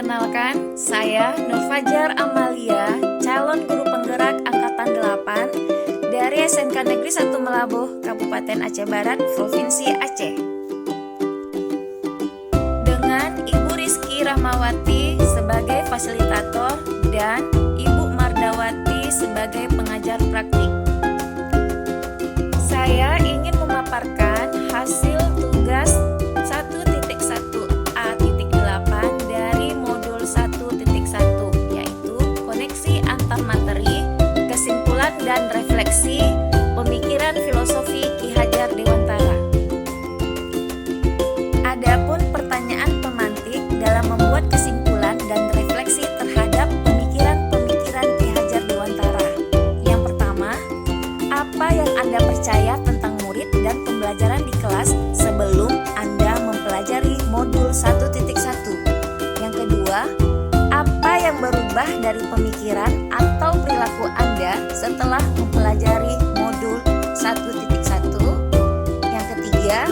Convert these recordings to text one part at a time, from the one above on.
Perkenalkan, saya Nur Fajar Amalia, calon guru penggerak Angkatan 8 dari SMK Negeri 1 Melabuh, Kabupaten Aceh Barat, Provinsi Aceh. Dengan Ibu Rizky Rahmawati sebagai fasilitator dan Ibu Mardawati sebagai pengajar praktik. Saya ingin memaparkan hasil tugas 1.1a.8 dari modul 1.1, yaitu koneksi antar materi, kesimpulan dan refleksi pemikiran filosofi Ki Hajar Dewantara. Adapun pertanyaan pemantik dalam membuat kesimpulan dan refleksi terhadap pemikiran-pemikiran Ki Hajar Dewantara. Yang pertama, apa yang Anda percaya tentang murid dan pembelajaran di kelas sebelum Anda mempelajari modul 1.1? Yang kedua, apa yang berubah dari pemikiran atau perilaku Anda setelah mempelajari modul 1.1? Yang ketiga,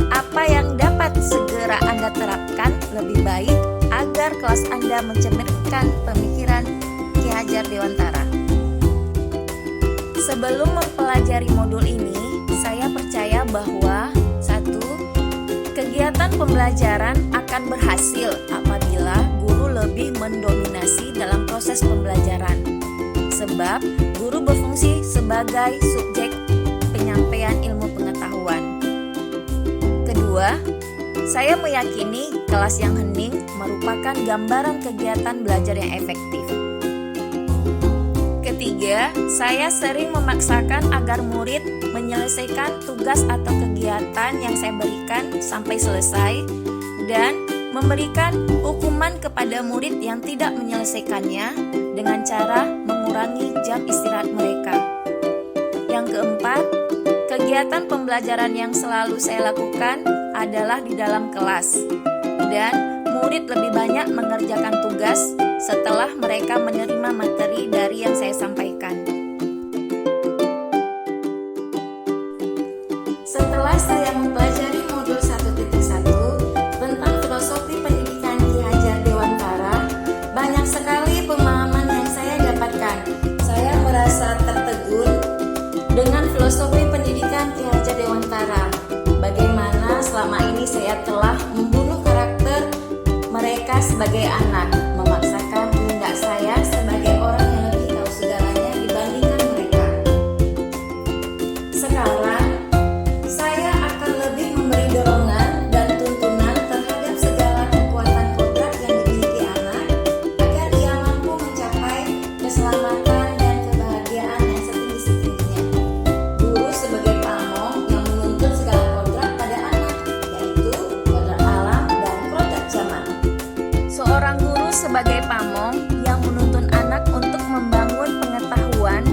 apa yang dapat segera Anda terapkan lebih baik agar kelas Anda mencerminkan pemikiran Ki Hajar Dewantara? Sebelum mempelajari modul ini, saya percaya bahwa 1. Kegiatan pembelajaran akan berhasil apabila guru lebih mendominasi dalam proses pembelajaran, sebab guru berfungsi sebagai subjek penyampaian ilmu pengetahuan. Kedua, saya meyakini kelas yang hening merupakan gambaran kegiatan belajar yang efektif. Ketiga, saya sering memaksakan agar murid menyelesaikan tugas atau kegiatan yang saya berikan sampai selesai dan memberikan hukuman kepada murid yang tidak menyelesaikannya dengan cara mengurangi jam istirahat mereka. Yang keempat, kegiatan pembelajaran yang selalu saya lakukan adalah di dalam kelas, dan murid lebih banyak mengerjakan tugas setelah mereka menerima materi dari yang saya sampaikan. Setelah saya mempelajari modul 1.1 tentang filosofi pendidikan Ki Hajar Dewantara, banyak sekali pemahaman yang saya dapatkan. Saya merasa tertegun dengan filosofi pendidikan Ki Hajar Dewantara. Bagaimana selama ini saya telah membunuh karakter mereka sebagai anak, memaksakan kehendak saya sebagai orang yang lebih tahu segalanya dibandingkan mereka. Sekarang, saya akan lebih memberi dorongan dan tuntunan terhadap segala kekuatan kodrat yang dimiliki anak agar ia mampu mencapai keselamatan dan kebahagiaan yang setinggi-setingginya. Guru sebagai pamong yang menuntut segala kodrat pada anak, yaitu kodrat alam dan kodrat zaman. Seorang guru sebagai pamong yang menuntun anak untuk membangun pengetahuan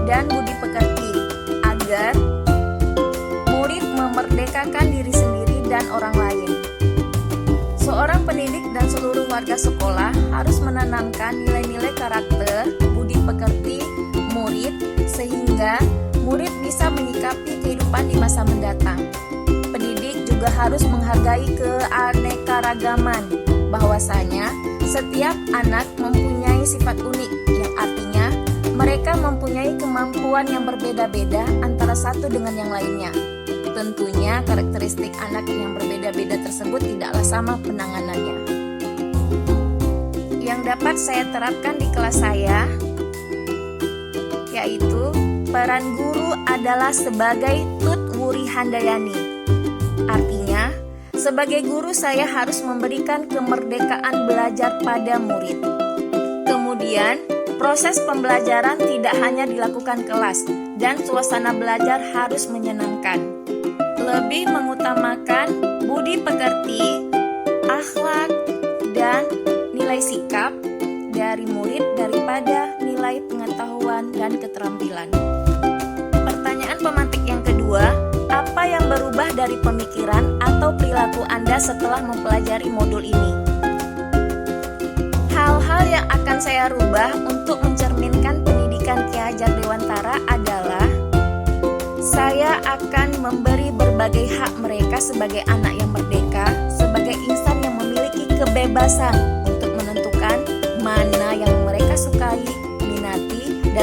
dan budi pekerti agar murid memerdekakan diri sendiri dan orang lain. Seorang pendidik dan seluruh warga sekolah harus menanamkan nilai-nilai karakter, budi pekerti murid sehingga murid bisa menyikapi kehidupan di masa mendatang. Pendidik juga harus menghargai keanekaragaman, bahwasanya setiap anak mempunyai sifat unik, yang artinya mereka mempunyai kemampuan yang berbeda-beda antara satu dengan yang lainnya. Tentunya karakteristik anak yang berbeda-beda tersebut tidaklah sama penanganannya. Yang dapat saya terapkan di kelas saya yaitu peran guru adalah sebagai Tut Wuri Handayani. Artinya, sebagai guru saya harus memberikan kemerdekaan belajar pada murid. Kemudian, proses pembelajaran tidak hanya dilakukan kelas dan suasana belajar harus menyenangkan. Lebih mengutamakan budi pekerti, akhlak, dan nilai sikap dari murid daripada nilai pengetahuan dan keterampilan. Pertanyaan pemantik yang kedua, apa yang berubah dari pemikiran atau perilaku Anda setelah mempelajari modul ini? Hal-hal yang akan saya rubah untuk mencerminkan pendidikan Ki Hajar Dewantara adalah saya akan memberi berbagai hak mereka sebagai anak yang merdeka, sebagai insan yang memiliki kebebasan untuk menentukan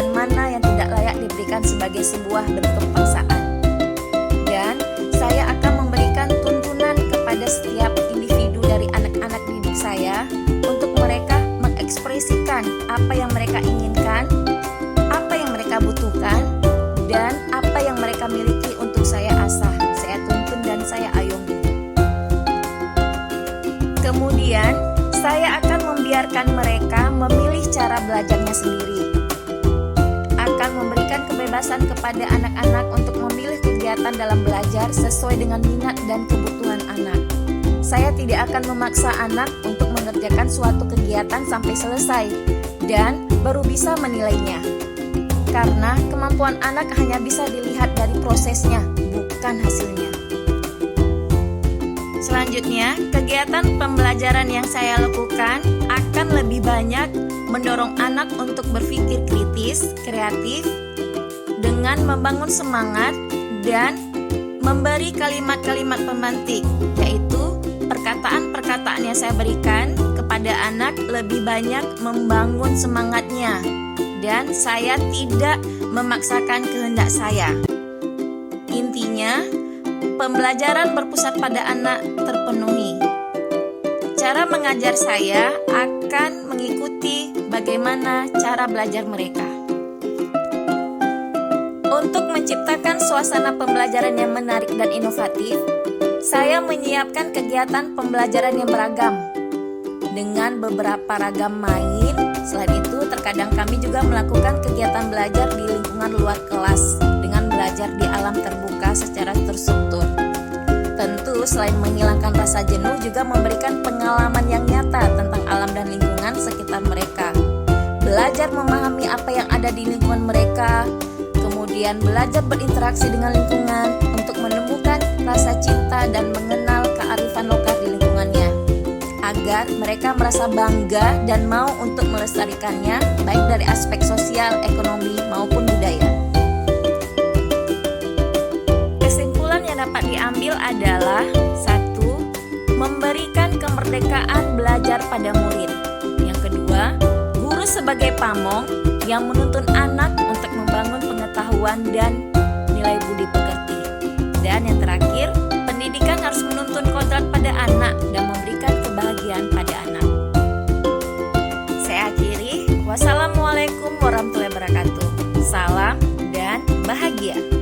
dan mana yang tidak layak diberikan sebagai sebuah bentuk paksaan. Dan saya akan memberikan tuntunan kepada setiap individu dari anak-anak didik saya untuk mereka mengekspresikan apa yang mereka inginkan, apa yang mereka butuhkan, dan apa yang mereka miliki untuk saya asah, saya tuntun dan saya ayomi. Kemudian, saya akan membiarkan mereka memilih cara belajarnya sendiri. Akan memberikan kebebasan kepada anak-anak untuk memilih kegiatan dalam belajar sesuai dengan minat dan kebutuhan anak. Saya tidak akan memaksa anak untuk mengerjakan suatu kegiatan sampai selesai dan baru bisa menilainya. Karena kemampuan anak hanya bisa dilihat dari prosesnya, bukan hasilnya. Selanjutnya, kegiatan pembelajaran yang saya lakukan akan lebih banyak mendorong anak untuk berpikir kritis, kreatif, dengan membangun semangat dan memberi kalimat-kalimat pemantik, yaitu perkataan-perkataan yang saya berikan kepada anak lebih banyak membangun semangatnya. Dan saya tidak memaksakan kehendak saya. Intinya, pembelajaran berpusat pada anak terpenuhi. Cara mengajar saya akan mengikuti bagaimana cara belajar mereka. Untuk menciptakan suasana pembelajaran yang menarik dan inovatif, saya menyiapkan kegiatan pembelajaran yang beragam dengan beberapa ragam main. Selain itu, terkadang kami juga melakukan kegiatan belajar di lingkungan luar kelas dengan belajar di alam terbuka secara terstruktur. Tentu, selain menghilangkan rasa jenuh, juga memberikan pengalaman yang nyata tentang alam dan lingkungan sekitar mereka. Belajar memahami apa yang ada di lingkungan mereka, kemudian belajar berinteraksi dengan lingkungan untuk menemukan rasa cinta dan mengenal kearifan lokal di lingkungannya, agar mereka merasa bangga dan mau untuk melestarikannya, baik dari aspek sosial, ekonomi, maupun budaya. Kesimpulan yang dapat diambil adalah 1. Memberikan kemerdekaan belajar pada murid. Yang kedua, guru sebagai pamong yang menuntun anak untuk membangun pengetahuan dan nilai budi pekerti. Dan yang terakhir, pendidikan harus menuntun kodrat pada anak dan memberikan kebahagiaan pada anak. Saya akhiri. Wassalamualaikum warahmatullahi wabarakatuh. Salam dan bahagia.